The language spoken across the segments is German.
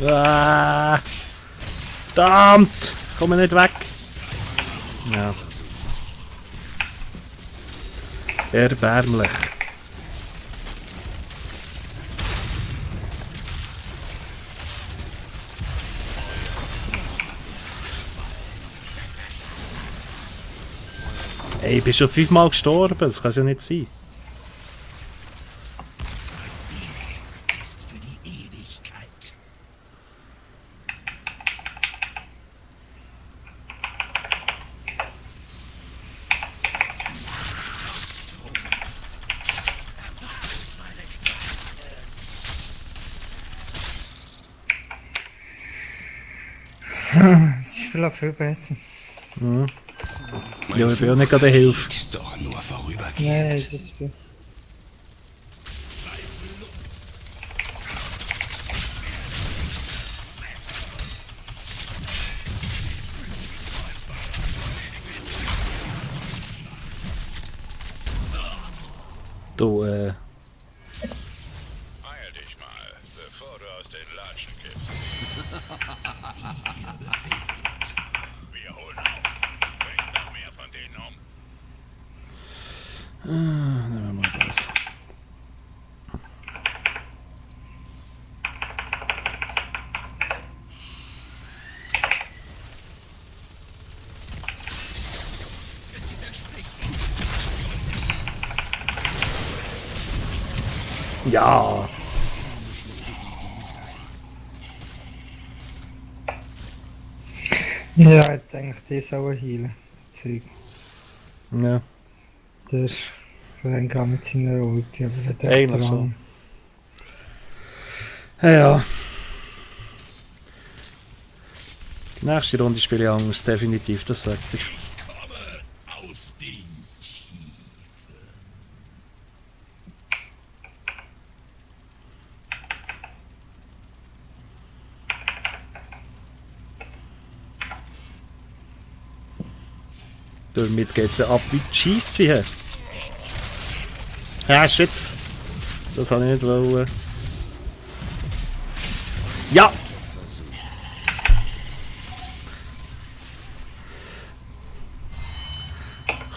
Ah, verdammt! Komm nicht weg! Ja. Erbärmlich. Ey, ich bin schon 5-mal gestorben, das kann es ja nicht sein. Das Spiel auch viel besser. Mhm. Ja, ich bin auch nicht gerade eine Hilfe. Doch nur vorübergehend. Nee, das Spiel. Du, Heil dich mal, bevor du aus den Latschen kippst. Wir holen auf. Bringt noch mehr von denen um. nehmen wir mal das. Ja. Ja, ich denke, die sollen heilen. Das Zeug. Ja. Der Rengar mit seiner Ulti, aber er hat echt Eigentlich Drang. schon. Ja. Die nächste Runde spiele ich anders, definitiv, das sagt er. Aus den Tiefen. Damit geht's ja ab wie die Scheisse hier. Ah, shit. Das habe ich nicht wollen. Ja!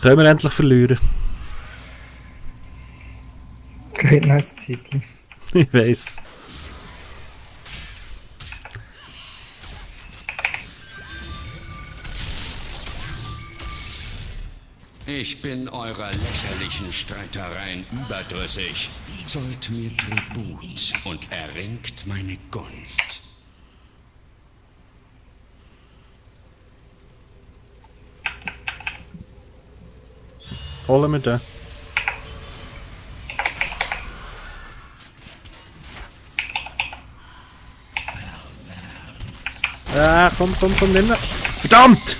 Können wir endlich verlieren? Geht noch ein Zeitchen. Ich weiss. Ich bin eurer lächerlichen Streitereien überdrüssig. Zollt mir Tribut und erringt meine Gunst. Holen wir den. Ah, komm, nimm ihn. Verdammt!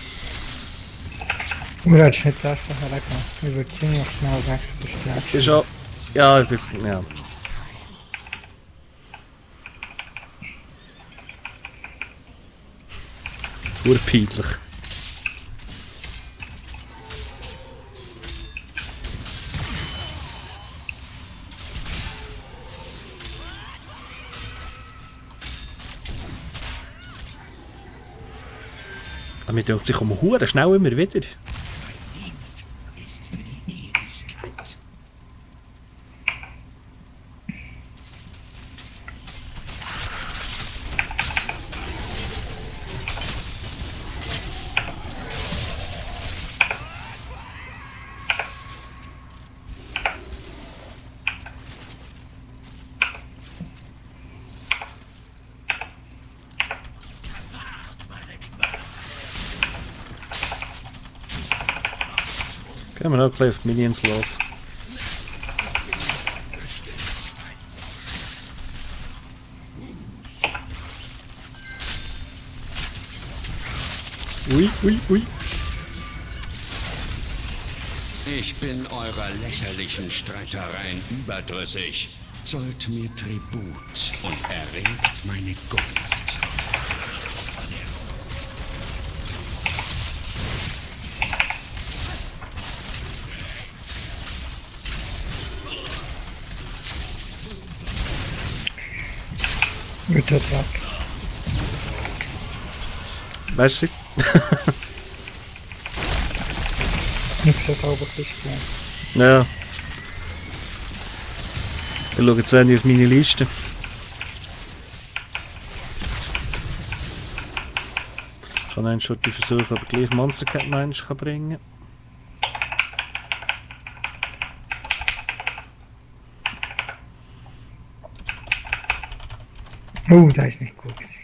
Du hättest nicht dürfen hergehen. Ich würde ziemlich schnell weg, du stirbst. Ist schon. Ja, ich bin. Ja. Urpeinlich. Aber mir denkt sich um Huren schnell immer wieder. Gehen wir noch gleich auf die Minions los. Ui. Ich bin eurer lächerlichen Streitereien überdrüssig. Zollt mir Tribut und erringt meine Gunst. Guter Tag. Weißt du? Nicht so sauber gespielt. Ja. Ich schaue jetzt auf meine Liste. Ich kann einen schon versuchen, aber gleich Monster Cat Mensch kann bringen. Das ist nicht gut gewesen.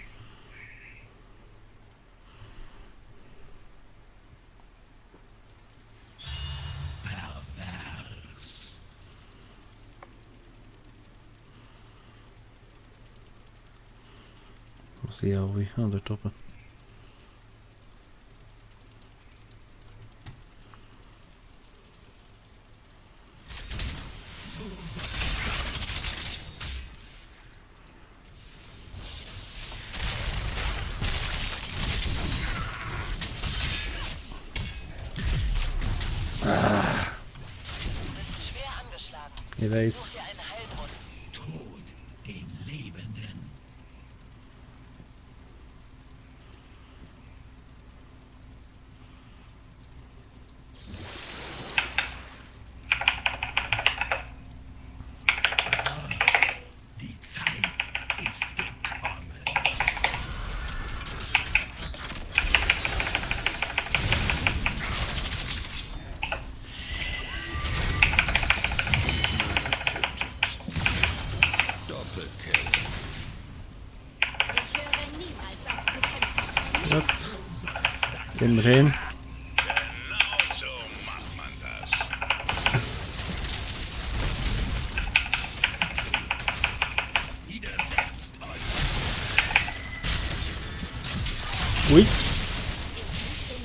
Was sehe ich alle? Ah, dort oben. Ich weiß. Gut. Immerhin. Genau so macht man das. Ui. Den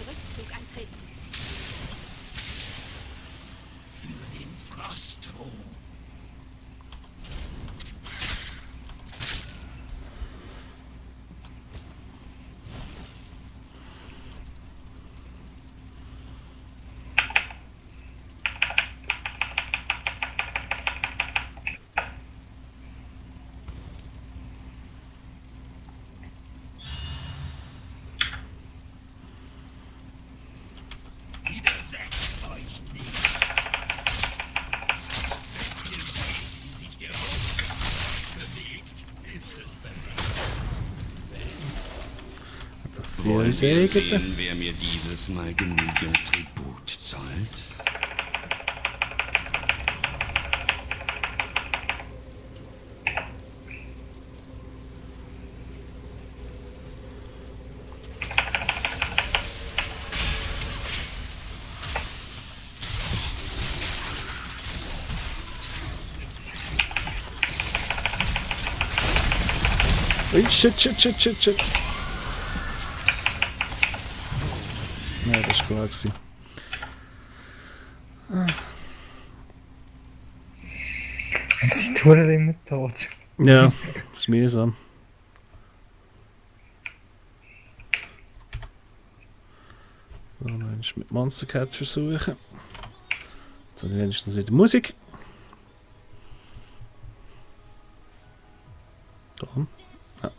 Rückzug antreten. Wollen uns wir eigene. sehen, wer mir dieses Mal genügend Tribut zahlt? Ui, shit. Nein, das war klar gewesen. Sie tun immer tot. Ja, das ist mühsam. So, dann ist mit Monster Cat versuchen. So, dann wenigstens wieder Musik. Komm. Ja.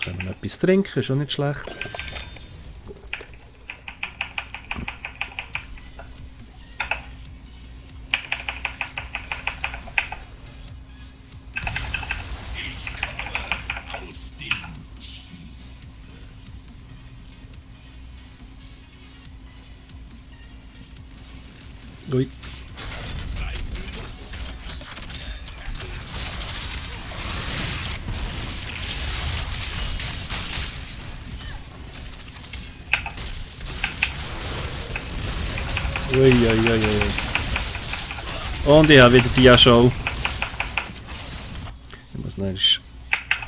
Können wir noch etwas trinken, ist auch nicht schlecht. Ui. Ui. Und ich habe wieder die Show. Ich muss noch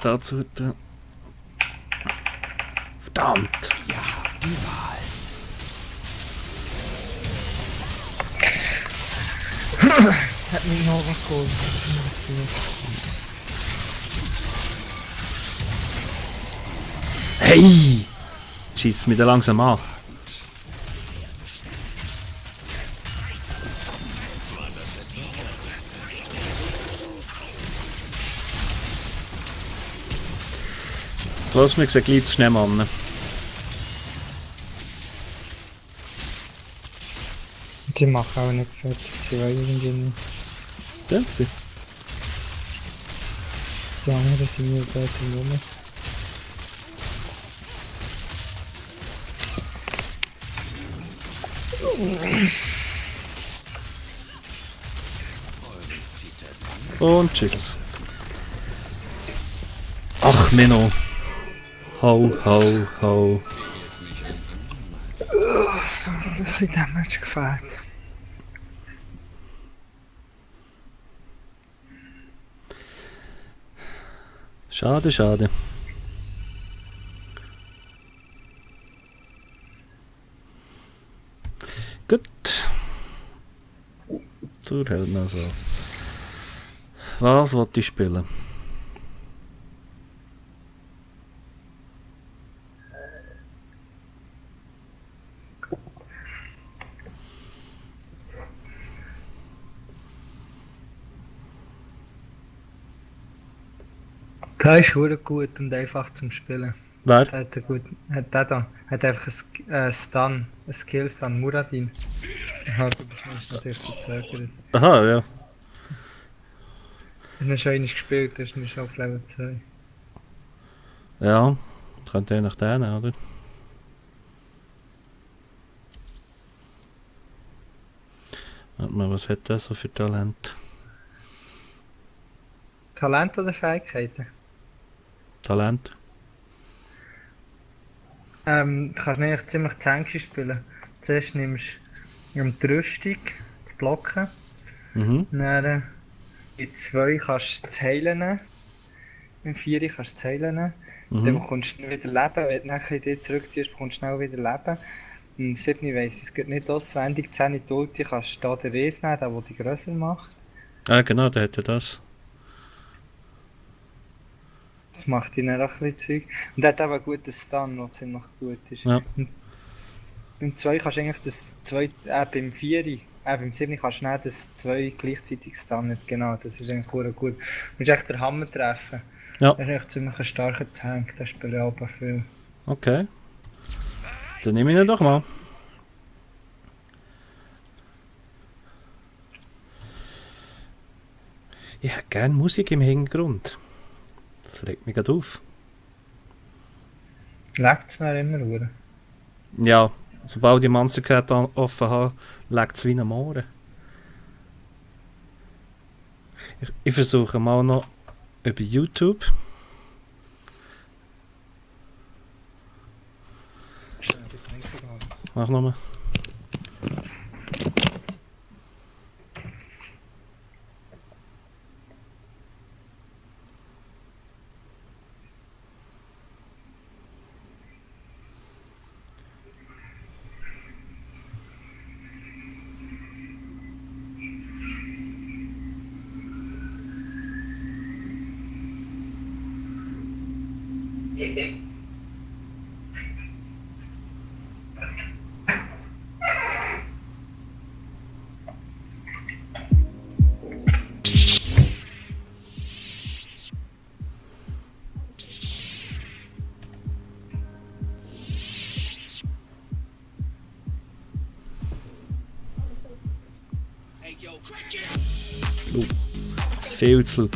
dazu tun. Verdammt! Das hat mich noch geholt. Hey! Schießt mich da langsam an. Los, wir sehen gleich zu schnell an. Die machen auch nicht fertig, sie wollen irgendwie nicht. Sind sie? Die anderen sind nur dort im Rum. Und tschüss. Ach, Menno. Ho, ho, ho. Ein bisschen Damage gefällt. Schade, schade. Gut. So hält noch so. Was wollte ich spielen? Der ist verdammt gut und einfach zum Spielen. Wer? Der hat, hat einfach einen Stun, einen Skill-Stun, Muradin. Halt, du bist natürlich verzögert. Aha, ja. Ich habe schon einmal gespielt, das ist schon auf Level 2. Ja, könnte je nach denen, oder? Warte mal, was hat der so für Talent? Talent oder Fähigkeiten? Talent? Du kannst eigentlich ziemlich tanky spielen. Zuerst nimmst du die Rüstung, das Blocken. Mhm. Dann in 2 kannst du das Heilen nehmen. Im 4 kannst du das Heilen nehmen. Dann bekommst du wieder Leben. Wenn du nachher dich zurückziehst, bekommst du schnell wieder Leben. Im 7 weiss ich, es geht nicht auswendig. 10 die Ulti kannst du hier den Res nehmen, der dich grösser macht. Ah, genau, der hätte das. Das macht ihn dann auch ein bisschen Zeug. Und er hat auch einen guten Stun, der ziemlich gut ist. Ja. Und beim 2 kannst du eigentlich das 2, beim 4, beim 7 kannst du nicht das 2 gleichzeitig stunnen. Genau, das ist eigentlich sehr gut. Du musst echt den Hammer treffen. Ja. Das ist echt ziemlich ein starker Tank, der spielt auch viel. Okay. Dann nehme ich ihn doch mal. Ich hätte gerne Musik im Hintergrund. Das regt mich gerade auf. Leckt es dann immer, oder? Ja, sobald ich Monster Cat offen habe, legt es wie ein Mohren. Ich versuche mal noch über YouTube. Mach nochmal. Viel zu laut.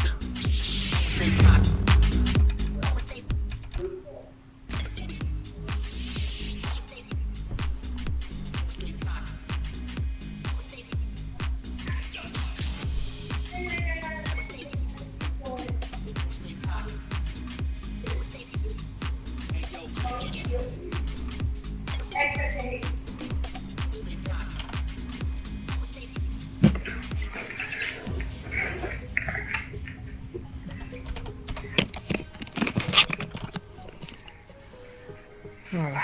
Voilà.